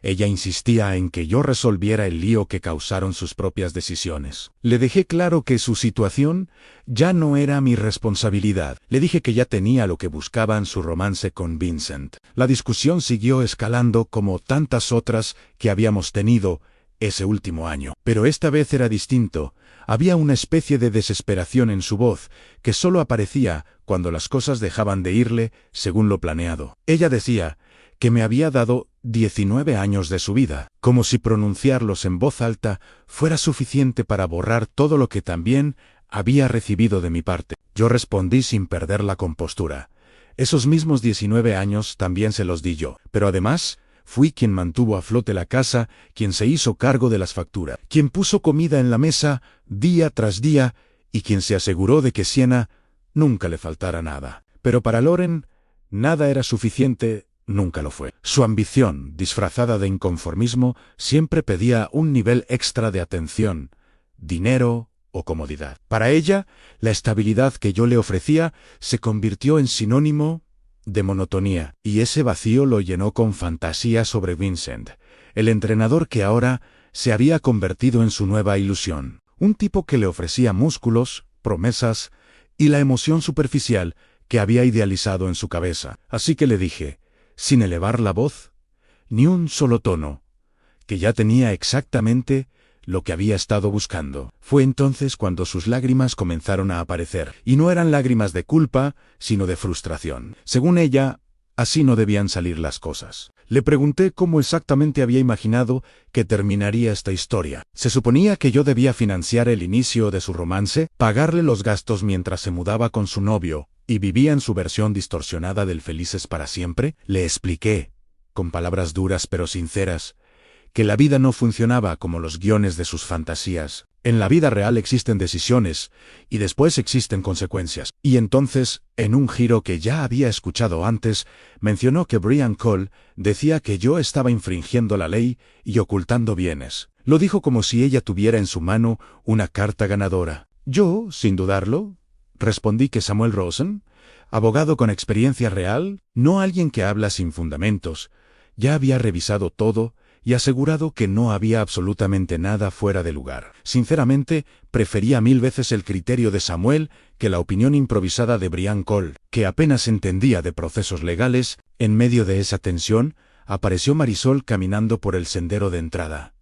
Ella insistía en que yo resolviera el lío que causaron sus propias decisiones. Le dejé claro que su situación ya no era mi responsabilidad. Le dije que ya tenía lo que buscaba en su romance con Vincent. La discusión siguió escalando como tantas otras que habíamos tenido ese último año. Pero esta vez era distinto. Había una especie de desesperación en su voz, que solo aparecía cuando las cosas dejaban de irle según lo planeado. Ella decía que me había dado 19 años de su vida, como si pronunciarlos en voz alta fuera suficiente para borrar todo lo que también había recibido de mi parte. Yo respondí sin perder la compostura. Esos mismos 19 años también se los di yo, pero además fui quien mantuvo a flote la casa, quien se hizo cargo de las facturas, quien puso comida en la mesa día tras día y quien se aseguró de que Siena nunca le faltara nada. Pero para Lauren, nada era suficiente, nunca lo fue. Su ambición, disfrazada de inconformismo, siempre pedía un nivel extra de atención, dinero o comodidad. Para ella, la estabilidad que yo le ofrecía se convirtió en sinónimo de monotonía, y ese vacío lo llenó con fantasía sobre Vincent, el entrenador que ahora se había convertido en su nueva ilusión. Un tipo que le ofrecía músculos, promesas y la emoción superficial que había idealizado en su cabeza. Así que le dije, sin elevar la voz, ni un solo tono, que ya tenía exactamente lo que había estado buscando. Fue entonces cuando sus lágrimas comenzaron a aparecer, y no eran lágrimas de culpa, sino de frustración. Según ella, así no debían salir las cosas. Le pregunté cómo exactamente había imaginado que terminaría esta historia. ¿Se suponía que yo debía financiar el inicio de su romance, pagarle los gastos mientras se mudaba con su novio, y vivía en su versión distorsionada del felices para siempre? Le expliqué, con palabras duras pero sinceras, que la vida no funcionaba como los guiones de sus fantasías. En la vida real existen decisiones, y después existen consecuencias. Y entonces, en un giro que ya había escuchado antes, mencionó que Brian Cole decía que yo estaba infringiendo la ley y ocultando bienes. Lo dijo como si ella tuviera en su mano una carta ganadora. Yo, sin dudarlo, respondí que Samuel Rosen, abogado con experiencia real, no alguien que habla sin fundamentos, ya había revisado todo y asegurado que no había absolutamente nada fuera de lugar. Sinceramente, prefería 1000 veces el criterio de Samuel que la opinión improvisada de Brian Cole, que apenas entendía de procesos legales. En medio de esa tensión, apareció Marisol caminando por el sendero de entrada.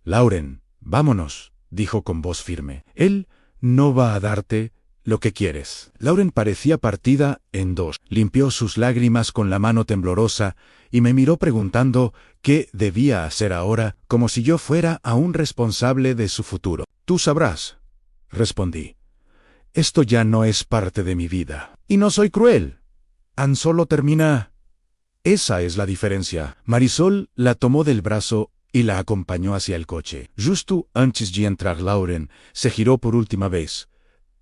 «Lauren, vámonos», dijo con voz firme. «Él no va a darte lo que quieres». Lauren parecía partida en dos. Limpió sus lágrimas con la mano temblorosa y me miró preguntando qué debía hacer ahora, como si yo fuera aún responsable de su futuro. «Tú sabrás», respondí. «Esto ya no es parte de mi vida. Y no soy cruel. Tan solo termina». Esa es la diferencia. Marisol la tomó del brazo y la acompañó hacia el coche. Justo antes de entrar Lauren se giró por última vez.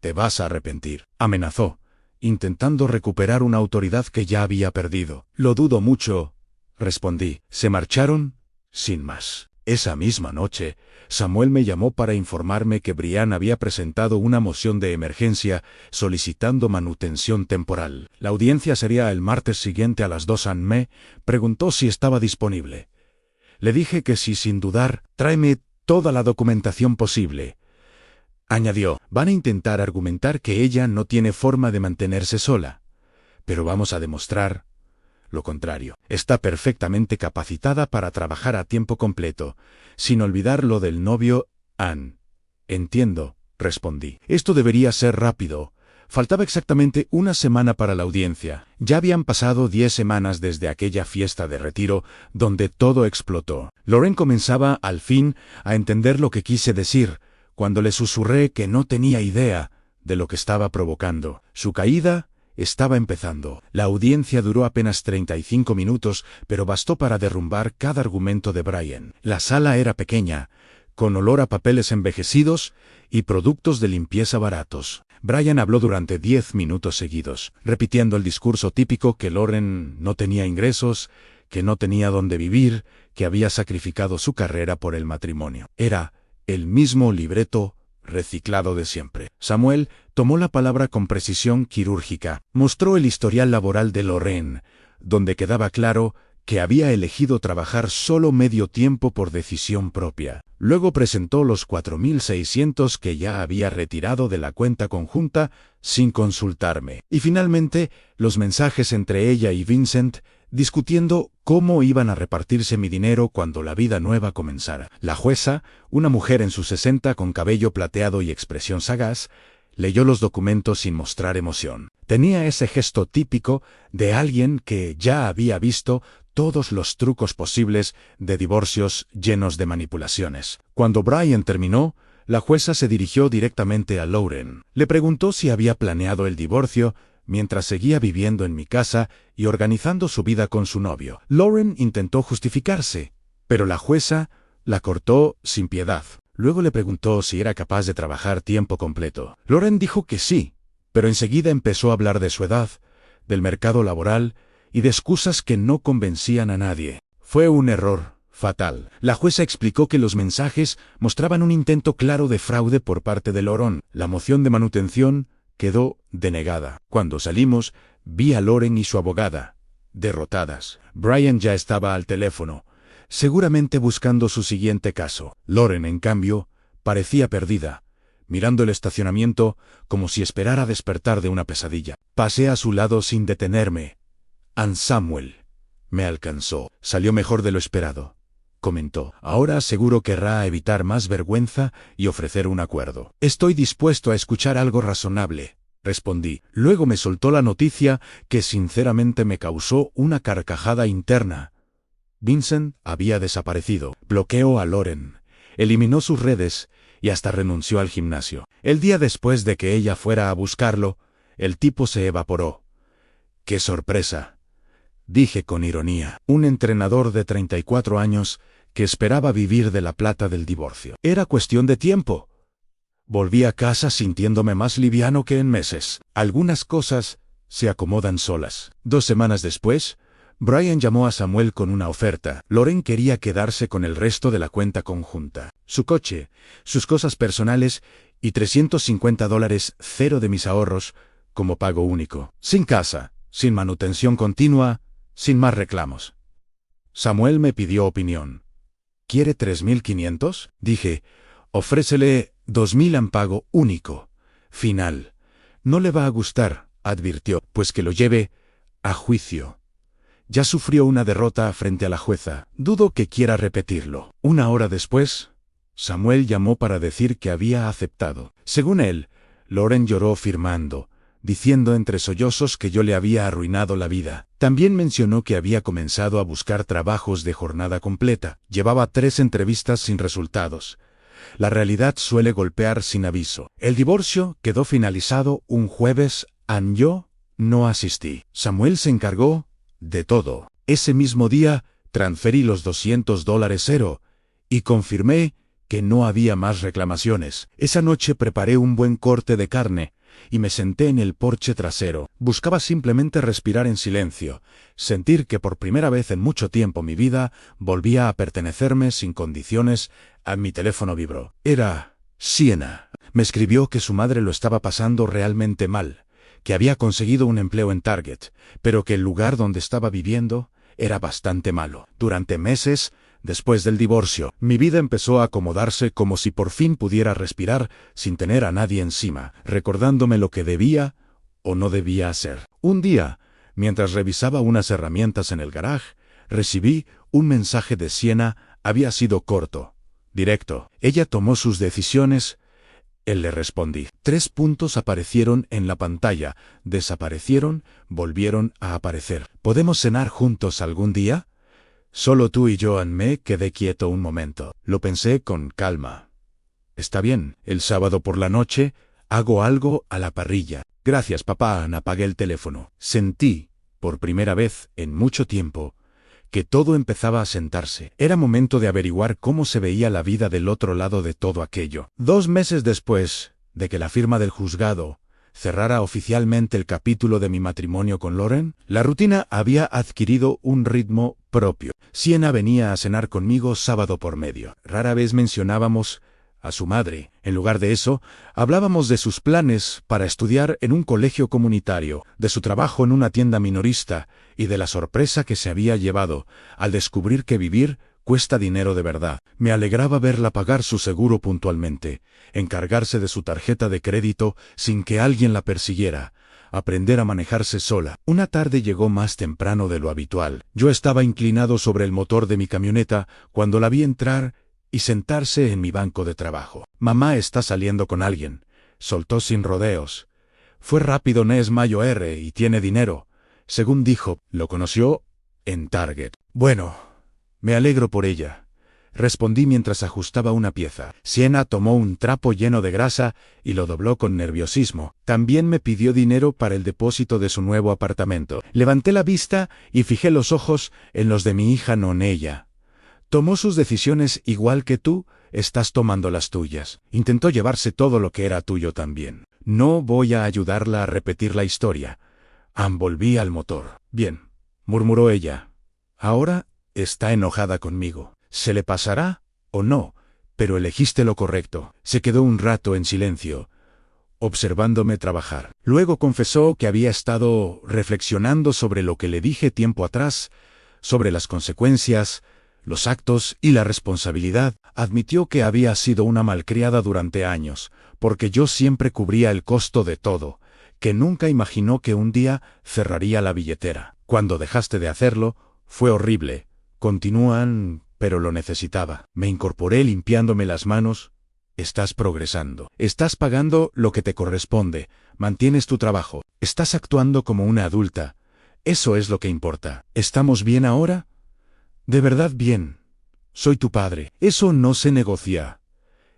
«Te vas a arrepentir», amenazó, intentando recuperar una autoridad que ya había perdido. «Lo dudo mucho», respondí. Se marcharon sin más. Esa misma noche, Samuel me llamó para informarme que Brian había presentado una moción de emergencia solicitando manutención temporal. La audiencia sería el martes siguiente a las 2 am. Preguntó si estaba disponible. Le dije que sí, sin dudar. «Tráeme toda la documentación posible», añadió. «Van a intentar argumentar que ella no tiene forma de mantenerse sola, pero vamos a demostrar lo contrario. Está perfectamente capacitada para trabajar a tiempo completo, sin olvidar lo del novio, Ann». «Entiendo», respondí. «Esto debería ser rápido». Faltaba exactamente una semana para la audiencia. Ya habían pasado 10 semanas desde aquella fiesta de retiro donde todo explotó. Lauren comenzaba, al fin, a entender lo que quise decir, cuando le susurré que no tenía idea de lo que estaba provocando. Su caída estaba empezando. La audiencia duró apenas 35 minutos, pero bastó para derrumbar cada argumento de Brian. La sala era pequeña, con olor a papeles envejecidos y productos de limpieza baratos. Brian habló durante 10 minutos seguidos, repitiendo el discurso típico que Lauren no tenía ingresos, que no tenía dónde vivir, que había sacrificado su carrera por el matrimonio. Era el mismo libreto reciclado de siempre. Samuel tomó la palabra con precisión quirúrgica. Mostró el historial laboral de Lauren, donde quedaba claro que había elegido trabajar solo medio tiempo por decisión propia. Luego presentó los 4.600 que ya había retirado de la cuenta conjunta sin consultarme. Y finalmente, los mensajes entre ella y Vincent discutiendo cómo iban a repartirse mi dinero cuando la vida nueva comenzara. La jueza, una mujer en sus 60 con cabello plateado y expresión sagaz, leyó los documentos sin mostrar emoción. Tenía ese gesto típico de alguien que ya había visto todos los trucos posibles de divorcios llenos de manipulaciones. Cuando Brian terminó, la jueza se dirigió directamente a Lauren. Le preguntó si había planeado el divorcio mientras seguía viviendo en mi casa y organizando su vida con su novio. Lauren intentó justificarse, pero la jueza la cortó sin piedad. Luego le preguntó si era capaz de trabajar tiempo completo. Lauren dijo que sí, pero enseguida empezó a hablar de su edad, del mercado laboral y de excusas que no convencían a nadie. Fue un error fatal. La jueza explicó que los mensajes mostraban un intento claro de fraude por parte de Lauren. La moción de manutención quedó denegada. Cuando salimos, vi a Lauren y su abogada, derrotadas. Brian ya estaba al teléfono, seguramente buscando su siguiente caso. Lauren, en cambio, parecía perdida, mirando el estacionamiento como si esperara despertar de una pesadilla. Pasé a su lado sin detenerme. Ann Samuel me alcanzó. Salió mejor de lo esperado, comentó. Ahora seguro querrá evitar más vergüenza y ofrecer un acuerdo. Estoy dispuesto a escuchar algo razonable, respondí. Luego me soltó la noticia que sinceramente me causó una carcajada interna. Vincent había desaparecido. Bloqueó a Lauren, eliminó sus redes y hasta renunció al gimnasio. El día después de que ella fuera a buscarlo, el tipo se evaporó. ¡Qué sorpresa!, dije con ironía. Un entrenador de 34 años que esperaba vivir de la plata del divorcio. Era cuestión de tiempo. Volví a casa sintiéndome más liviano que en meses. Algunas cosas se acomodan solas. 2 semanas después, Brian llamó a Samuel con una oferta. Lauren quería quedarse con el resto de la cuenta conjunta. Su coche, sus cosas personales y $350, cero de mis ahorros, como pago único. Sin casa, sin manutención continua, sin más reclamos. Samuel me pidió opinión. ¿Quiere 3.500? Dije, ofrécele 2.000 en pago único. Final. No le va a gustar, advirtió, pues que lo lleve a juicio. Ya sufrió una derrota frente a la jueza. Dudo que quiera repetirlo. 1 hora después, Samuel llamó para decir que había aceptado. Según él, Lauren lloró firmando, diciendo entre sollozos que yo le había arruinado la vida. También mencionó que había comenzado a buscar trabajos de jornada completa. Llevaba 3 entrevistas sin resultados. La realidad suele golpear sin aviso. El divorcio quedó finalizado un jueves y yo no asistí. Samuel se encargó de todo. Ese mismo día transferí los $200 cero y confirmé que no había más reclamaciones. Esa noche preparé un buen corte de carne y me senté en el porche trasero. Buscaba simplemente respirar en silencio, sentir que por primera vez en mucho tiempo mi vida volvía a pertenecerme sin condiciones. A mi teléfono vibró. Era Sienna. Me escribió que su madre lo estaba pasando realmente mal, que había conseguido un empleo en Target, pero que el lugar donde estaba viviendo era bastante malo. Durante meses, después del divorcio, mi vida empezó a acomodarse como si por fin pudiera respirar sin tener a nadie encima, recordándome lo que debía o no debía hacer. Un día, mientras revisaba unas herramientas en el garaje, recibí un mensaje de Sienna. Había sido corto, directo. Ella tomó sus decisiones. Él le respondí. 3 puntos aparecieron en la pantalla, desaparecieron, volvieron a aparecer. ¿Podemos cenar juntos algún día? Solo tú y yo. Me quedé quieto un momento. Lo pensé con calma. Está bien, el sábado por la noche hago algo a la parrilla. Gracias, papá. Apagué el teléfono. Sentí, por primera vez en mucho tiempo, que todo empezaba a sentarse. Era momento de averiguar cómo se veía la vida del otro lado de todo aquello. 2 meses después de que la firma del juzgado cerrara oficialmente el capítulo de mi matrimonio con Lauren, la rutina había adquirido un ritmo propio. Sienna venía a cenar conmigo sábado por medio. Rara vez mencionábamos a su madre. En lugar de eso, hablábamos de sus planes para estudiar en un colegio comunitario, de su trabajo en una tienda minorista y de la sorpresa que se había llevado al descubrir que vivir cuesta dinero de verdad. Me alegraba verla pagar su seguro puntualmente, encargarse de su tarjeta de crédito sin que alguien la persiguiera, aprender a manejarse sola. Una tarde llegó más temprano de lo habitual. Yo estaba inclinado sobre el motor de mi camioneta cuando la vi entrar y sentarse en mi banco de trabajo. «Mamá está saliendo con alguien», soltó sin rodeos. «Fue rápido, no es Mayo R y tiene dinero. Según dijo, lo conoció en Target». «Bueno, me alegro por ella», respondí mientras ajustaba una pieza. Sienna tomó un trapo lleno de grasa y lo dobló con nerviosismo. También me pidió dinero para el depósito de su nuevo apartamento. Levanté la vista y fijé los ojos en los de mi hija Nonella. «Tomó sus decisiones igual que tú estás tomando las tuyas. Intentó llevarse todo lo que era tuyo también. No voy a ayudarla a repetir la historia». Volví al motor. «Bien», murmuró ella. «Ahora está enojada conmigo. ¿Se le pasará o no? Pero elegiste lo correcto». Se quedó un rato en silencio, observándome trabajar. Luego confesó que había estado reflexionando sobre lo que le dije tiempo atrás, sobre las consecuencias, los actos y la responsabilidad. Admitió que había sido una malcriada durante años, porque yo siempre cubría el costo de todo, que nunca imaginó que un día cerraría la billetera. «Cuando dejaste de hacerlo, fue horrible», continúan, «pero lo necesitaba». Me incorporé limpiándome las manos. «Estás progresando. Estás pagando lo que te corresponde. Mantienes tu trabajo. Estás actuando como una adulta. Eso es lo que importa. ¿Estamos bien ahora?» «De verdad bien. Soy tu padre. Eso no se negocia».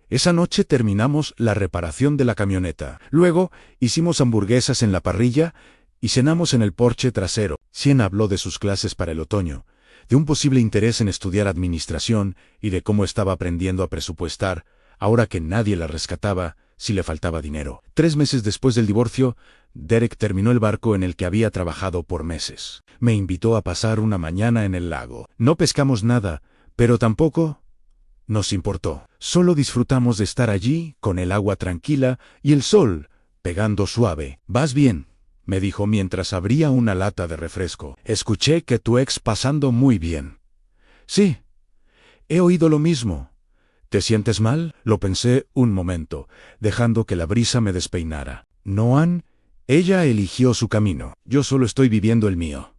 Esa noche terminamos la reparación de la camioneta. Luego hicimos hamburguesas en la parrilla y cenamos en el porche trasero. Sienna habló de sus clases para el otoño, de un posible interés en estudiar administración y de cómo estaba aprendiendo a presupuestar, ahora que nadie la rescataba si le faltaba dinero. 3 meses después del divorcio, Derek terminó el barco en el que había trabajado por meses. Me invitó a pasar una mañana en el lago. No pescamos nada, pero tampoco nos importó. Solo disfrutamos de estar allí, con el agua tranquila y el sol pegando suave. «¿Vas bien?», me dijo mientras abría una lata de refresco. «Escuché que tu ex pasando muy bien». «Sí, he oído lo mismo». «¿Te sientes mal?». Lo pensé un momento, dejando que la brisa me despeinara. «Noan, ella eligió su camino. Yo solo estoy viviendo el mío».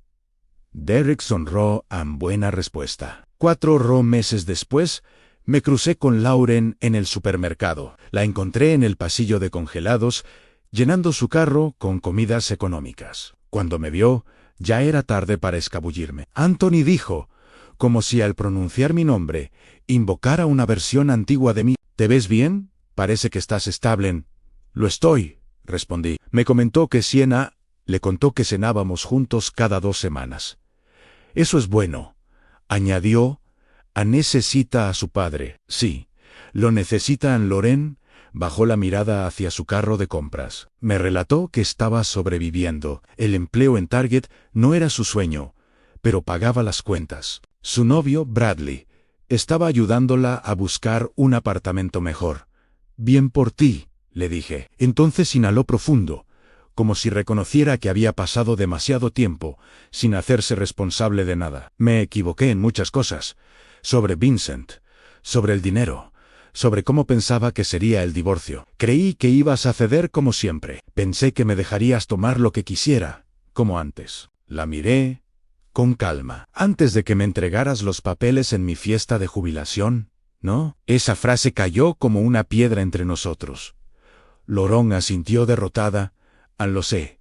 Derek sonrió en buena respuesta. 4 meses después, me crucé con Lauren en el supermercado. La encontré en el pasillo de congelados, llenando su carro con comidas económicas. Cuando me vio, ya era tarde para escabullirme. «Anthony», dijo, como si al pronunciar mi nombre invocara una versión antigua de mí. «¿Te ves bien? Parece que estás estable». «Lo estoy», respondí. Me comentó que Sienna le contó que cenábamos juntos cada 2 semanas. «Eso es bueno», añadió. «Necesita a su padre». «Sí, lo necesitan». Loren bajó la mirada hacia su carro de compras. Me relató que estaba sobreviviendo. El empleo en Target no era su sueño, pero pagaba las cuentas. Su novio, Bradley, estaba ayudándola a buscar un apartamento mejor. «Bien por ti», le dije. Entonces inhaló profundo, como si reconociera que había pasado demasiado tiempo sin hacerse responsable de nada. «Me equivoqué en muchas cosas. Sobre Vincent, sobre el dinero, sobre cómo pensaba que sería el divorcio. Creí que ibas a ceder como siempre. Pensé que me dejarías tomar lo que quisiera, como antes». La miré con calma. «Antes de que me entregaras los papeles en mi fiesta de jubilación, ¿no?». Esa frase cayó como una piedra entre nosotros. Loren asintió derrotada. «Lo sé.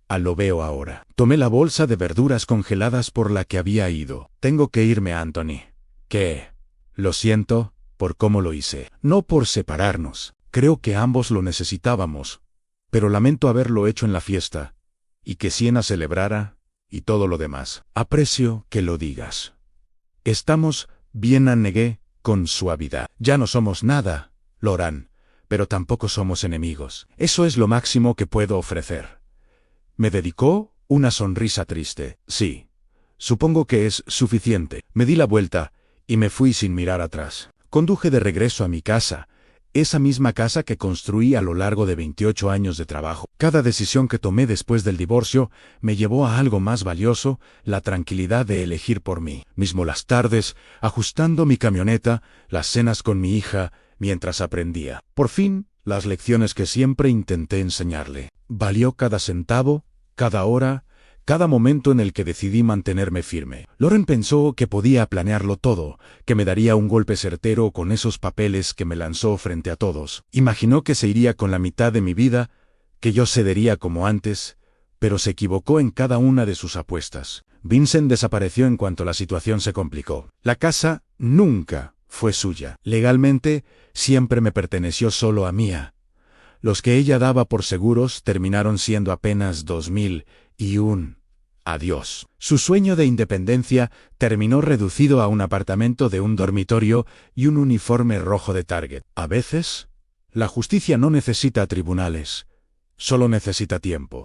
Lo veo ahora». Tomé la bolsa de verduras congeladas por la que había ido. «Tengo que irme, Anthony». «¿Qué?». «Lo siento por cómo lo hice. No por separarnos. Creo que ambos lo necesitábamos. Pero lamento haberlo hecho en la fiesta. Y que Sienna celebrara, y todo lo demás». «Aprecio que lo digas». «Estamos bien», negué con suavidad. «Ya no somos nada, Loren, pero tampoco somos enemigos. Eso es lo máximo que puedo ofrecer». Me dedicó una sonrisa triste. «Sí, supongo que es suficiente». Me di la vuelta y me fui sin mirar atrás. Conduje de regreso a mi casa Esa misma casa que construí a lo largo de 28 años de trabajo. Cada decisión que tomé después del divorcio me llevó a algo más valioso, la tranquilidad de elegir por mí mismo las tardes, ajustando mi camioneta, las cenas con mi hija, mientras aprendía. Por fin, las lecciones que siempre intenté enseñarle. Valió cada centavo, cada hora, cada momento en el que decidí mantenerme firme. Lauren pensó que podía planearlo todo, que me daría un golpe certero con esos papeles que me lanzó frente a todos. Imaginó que se iría con la mitad de mi vida, que yo cedería como antes, pero se equivocó en cada una de sus apuestas. Vincent desapareció en cuanto la situación se complicó. La casa nunca fue suya. Legalmente, siempre me perteneció solo a Mia. Los que ella daba por seguros terminaron siendo apenas 2001. Adiós. Su sueño de independencia terminó reducido a un apartamento de un dormitorio y un uniforme rojo de Target. A veces, la justicia no necesita tribunales, solo necesita tiempo.